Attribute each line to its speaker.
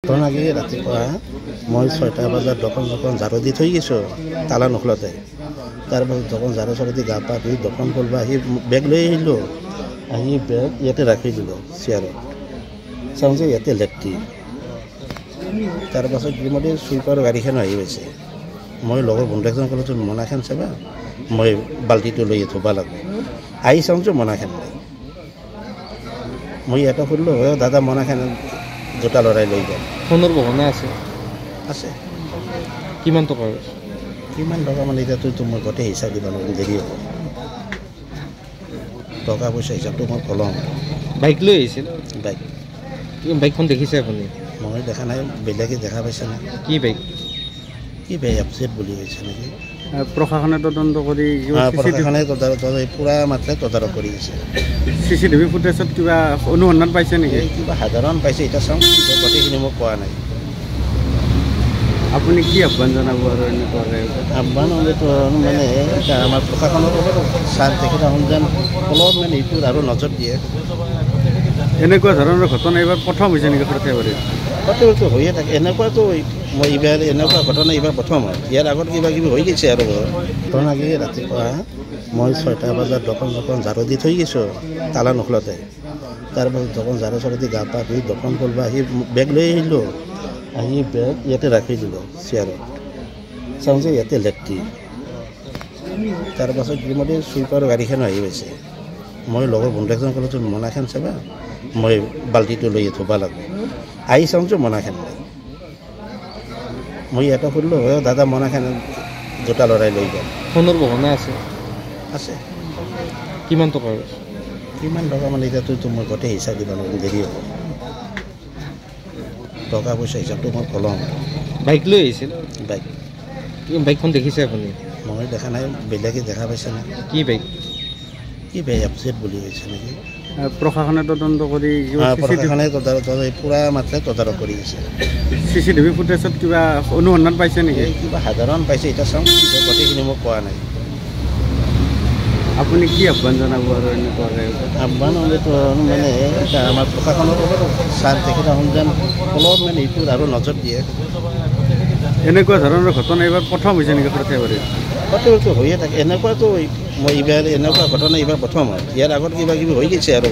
Speaker 1: ঘটনাকে ৰাতিপুৱা মই 6টা বজাত দোকান ঝাৰু দি থৈ গৈছোঁ তালা নোখোলাতে। তাৰপাছত দোকান ঝাৰু চাৰু দি গা পা ধুই দোকান খুলিব আহি বেগ লৈ আহিলোঁ। আহি বেগ ইয়াতে ৰাখি দিলোঁ চেয়াৰত। চাওঁ যে ইয়াতে লেট্ৰিন। তাৰপাছত ইতিমধ্যে চুইপাৰ গাড়ীখন আহি গৈছে। মই লগৰ বন্ধুজন ক'লোঁ তুমি মোনাখন চাবা, মই বাল্টিটো লৈ ধুব লাগিব। আহি চাওঁ যে মোনাখন নাই। মই ইয়াতে সুধিলোঁ দাদা মোনাখন দুটা ল'ৰাই লৈ গ'ল।
Speaker 2: সোণৰ গহনা আছে?
Speaker 1: আছে।
Speaker 2: কিমান টকা?
Speaker 1: কিমান টকা মানে এতিয়াতো মই গোটেই হিচাপ দিব লাগিব, দেৰি হ'ব। টকা পইচা হিচাপটো মই ক'লোঁ।
Speaker 2: বাইক লৈ আহিছিল? বাইকখন দেখিছে আপুনি?
Speaker 1: মই দেখা নাই, বেলেগে দেখা পাইছে না।
Speaker 2: কি বাইক?
Speaker 1: কি বাইক আপচেট বুলি কৈছে নেকি?
Speaker 2: প্ৰশাসনে তদন্ত কৰি
Speaker 1: প্ৰশাসনে পূৰা মাত্ৰাই তদাৰক কৰি আছে।
Speaker 2: CCTV ফুটেজত কিবা অনুসন্ধান পাইছে নেকি?
Speaker 1: কিবা সাধাৰণ পাইছে, এতিয়া চাওঁ গোটেইখিনি মোক পোৱা নাই।
Speaker 2: আপুনি কি আহ্বান জনাব আৰু এনেকুৱাকৈ?
Speaker 1: আহ্বান হ'লেতো মানে আমাৰ প্ৰশাসনৰ লগত ছাৰ তেখেত যেন অলপ মানে এইটোত আৰু নজৰ দিয়ে।
Speaker 2: এনেকুৱা ধৰণৰ ঘটনা এইবাৰ প্ৰথম হৈছে নেকি সৰ্থেবাৰীত?
Speaker 1: সৰ্থেবাৰীতো হৈয়ে থাকে এনেকুৱাতো। মই এইবাৰ এনেকুৱা ঘটনা এইবাৰ প্ৰথম হয়। ইয়াৰ আগত কিবা কিবি হৈ গৈছে আৰু ঘটনাকে ৰাতিপুৱা মই 6টা বজাত দোকান ঝাৰু দি থৈ গৈছোঁ তালা নোখোলাতে। তাৰপাছত দোকান ঝাৰু চাৰু দি গা পা ধুই দোকান খুলিব আহি বেগ লৈ আহিলোঁ। আহি বেগ ইয়াতে ৰাখি দিলোঁ চেয়াৰত। চাওঁ যে ইয়াতে লেট্ৰিন। তাৰপাছত ইতিমধ্যে চুইপাৰ গাড়ীখন আহি গৈছে। মই লগৰ বন্ধুজন ক'লোঁ তুমি মোনাখন চাবা, মই বাল্টিটো লৈ ধুব লাগিব। আহি চাওঁ যে মোনাখন নাই। মই ইয়াতে সুধিলোঁ দাদা মোনাখন দুটা ল'ৰাই লৈ গ'ল।
Speaker 2: সোণৰ গহনা আছে?
Speaker 1: আছে।
Speaker 2: কিমান টকা?
Speaker 1: কিমান টকা মানে এতিয়াতো মই গোটেই হিচাপ দিব লাগিব, দেৰি হ'ব। টকা পইচা হিচাপটো মই ক'লোঁ।
Speaker 2: বাইক লৈ আহিছিল? বাইকখন দেখিছে আপুনি?
Speaker 1: মই দেখা নাই, বেলেগে দেখা পাইছে না।
Speaker 2: কি বাইক?
Speaker 1: কি বাইক আপচেট বুলি কৈছে নেকি?
Speaker 2: প্ৰশাসনে তদন্ত কৰি
Speaker 1: প্ৰশাসনে পূৰা মাত্ৰাই তদাৰক কৰি আছে।
Speaker 2: CCTV ফুটেজত কিবা অনুসন্ধান পাইছে নেকি?
Speaker 1: কিবা সাধাৰণ পাইছে, এতিয়া চাওঁ গোটেইখিনি মোক পোৱা নাই।
Speaker 2: আপুনি কি আহ্বান জনাব আৰু এনেকুৱাকৈ?
Speaker 1: আহ্বান হ'লেতো মানে আমাৰ প্ৰশাসনৰ লগত ছাৰ তেখেত যেন অলপ মানে এইটোত আৰু নজৰ দিয়ে।
Speaker 2: এনেকুৱা ধৰণৰ ঘটনা এইবাৰ প্ৰথম হৈছে নেকি সৰ্থেবাৰীত?
Speaker 1: সৰ্থেবাৰীতো হৈয়ে থাকে এনেকুৱাতো। মই এইবাৰ এনেকুৱা ঘটনা এইবাৰ প্ৰথম হয়। ইয়াৰ আগত কিবা কিবি হৈ গৈছে আৰু